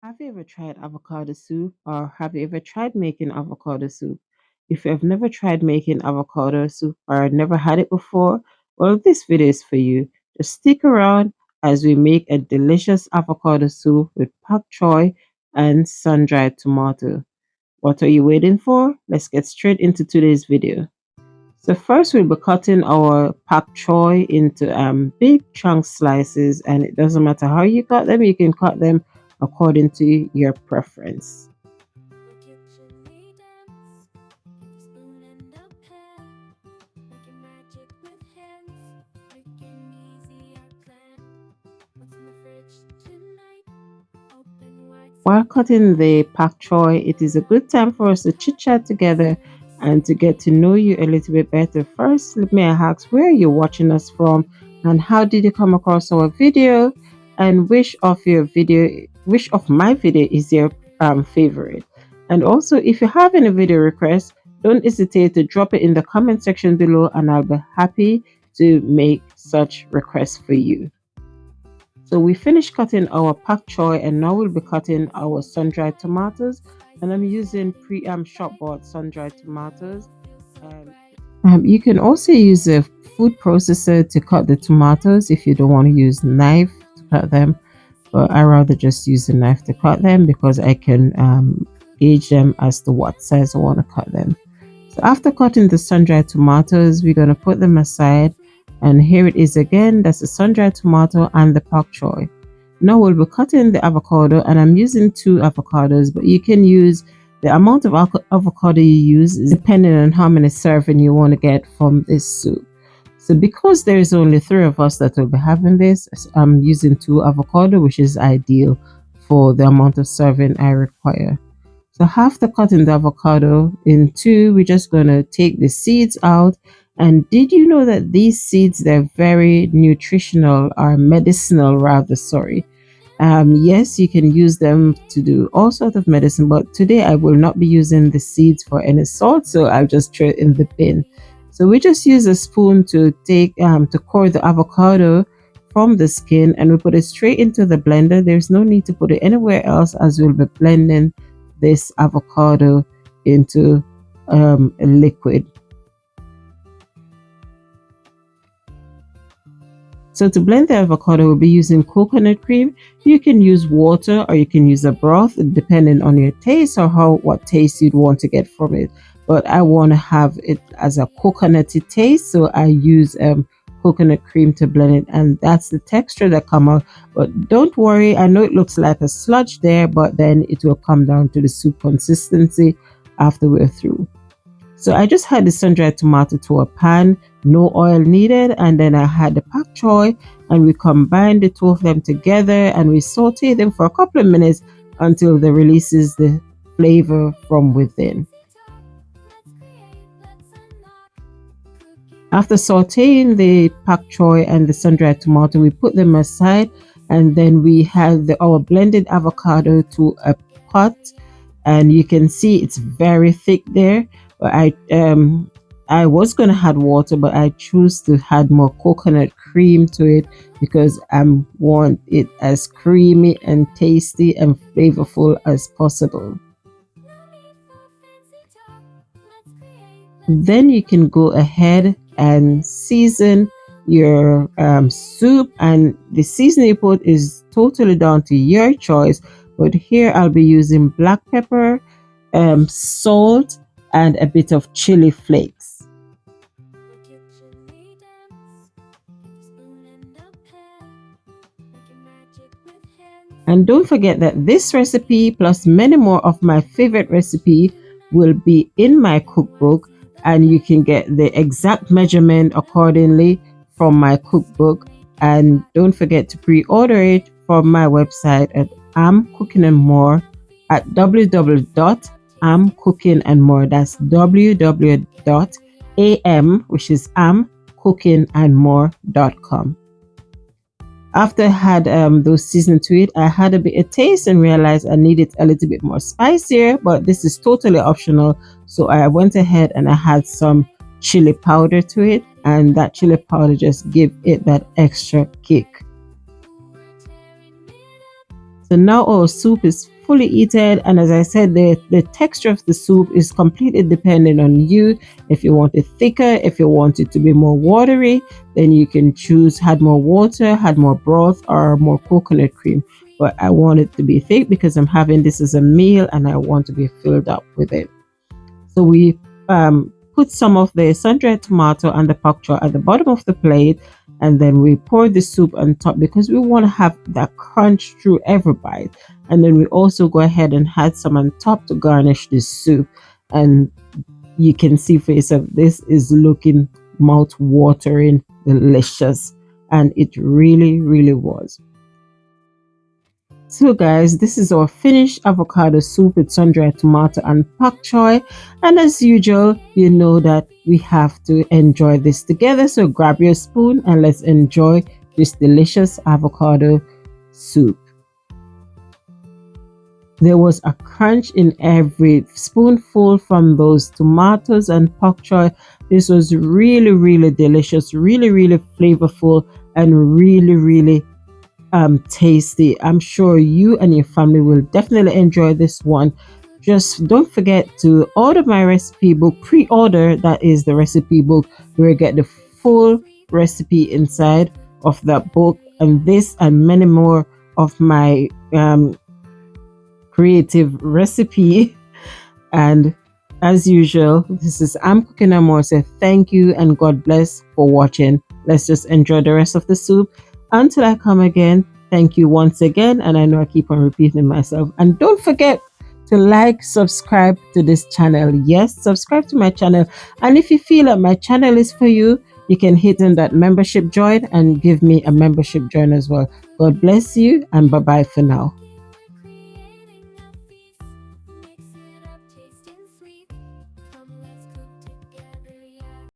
Have you ever tried avocado soup or have you ever tried making avocado soup? If you have never tried making avocado soup or never had it before, well, this video is for you. Just stick around as we make a delicious avocado soup with pak choy and sun-dried tomato. What are you waiting for? Let's get straight into today's video. So first we'll be cutting our pak choy into big chunk slices, and it doesn't matter how you cut them, you can cut them according to your preference. While cutting the pak choy, it is a good time for us to chit chat together and to get to know you a little bit better. First, let me ask where you're watching us from and how did you come across our video, and which of my video is your favorite. And also, if you have any video requests, don't hesitate to drop it in the comment section below and I'll be happy to make such requests for you. So we finished cutting our pak choy and now we'll be cutting our sun-dried tomatoes, and I'm using shop bought sun-dried tomatoes. You can also use a food processor to cut the tomatoes if you don't want to use knife to cut them, but I rather just use a knife to cut them because I can gauge them as to what size I want to cut them. So after cutting the sun-dried tomatoes, we're going to put them aside. And here it is again, that's the sun-dried tomato and the pak choy. Now we'll be cutting the avocado, and I'm using 2 avocados, but you can use the amount of avocado you use depending on how many serving you want to get from this soup. So because there is only 3 of us that will be having this, I'm using 2 avocado, which is ideal for the amount of serving I require. So after cutting the avocado in 2, we're just going to take the seeds out. And did you know that these seeds, they're very nutritional, or medicinal rather, sorry. Yes, you can use them to do all sorts of medicine, but today I will not be using the seeds for any salt, so I'll just throw it in the bin. So we just use a spoon to take to core the avocado from the skin, and we put it straight into the blender. There's no need to put it anywhere else, as we'll be blending this avocado into a liquid. So to blend the avocado, we'll be using coconut cream. You can use water or you can use a broth depending on your taste or what taste you'd want to get from it. But I want to have it as a coconutty taste, so I use coconut cream to blend it, and that's the texture that come out. But don't worry, I know it looks like a sludge there, but then it will come down to the soup consistency after we're through. So I just had the sun-dried tomato to a pan, no oil needed, and then I had the pak choy, and we combined the 2 of them together and we saute them for a couple of minutes until they releases the flavor from within. After sauteing the pak choy and the sun-dried tomato, we put them aside, and then we had our blended avocado to a pot, and you can see it's very thick there. But I was going to add water, but I choose to add more coconut cream to it because I want it as creamy and tasty and flavorful as possible. Then you can go ahead and season your soup, and the seasoning you put is totally down to your choice. But here I'll be using black pepper, salt, and a bit of chili flakes. And don't forget that this recipe plus many more of my favorite recipe will be in my cookbook, and you can get the exact measurement accordingly from my cookbook. And don't forget to pre-order it from my website at I'm Cooking and More at www.amcookingandmore. That's www.am, which is amcookingandmore.com. After I had those seasoned to it, I had a bit of taste and realized I needed a little bit more spicier, but this is totally optional. So I went ahead and I had some chili powder to it, and that chili powder just give it that extra kick. So now our soup is fully eaten. And as I said, the texture of the soup is completely dependent on you. If you want it thicker, if you want it to be more watery, then you can choose add more water, add more broth, or more coconut cream. But I want it to be thick because I'm having this as a meal and I want to be filled up with it. So we put some of the sun-dried tomato and the pak choi at the bottom of the plate, and then we pour the soup on top because we want to have that crunch through every bite. And then we also go ahead and add some on top to garnish this soup. And you can see for yourself, this is looking mouth-watering, delicious, and it really, really was. So guys, this is our finished avocado soup with sun-dried tomato and pak choi. And as usual, you know that we have to enjoy this together. So grab your spoon and let's enjoy this delicious avocado soup. There was a crunch in every spoonful from those tomatoes and pak choi. This was really, really delicious, really, really flavorful, and really, really tasty. I'm sure you and your family will definitely enjoy this one. Just don't forget to order my recipe book, pre-order, that is the recipe book, where you get the full recipe inside of that book, and this and many more of my creative recipe. And as usual, this is I'm Cooking and More. So thank you and God bless for watching. Let's just enjoy the rest of the soup. Until I come again, thank you once again. And I know I keep on repeating myself. And don't forget to like, subscribe to this channel. Yes, subscribe to my channel. And if you feel that my channel is for you, you can hit on that membership join and give me a membership join as well. God bless you and bye-bye for now.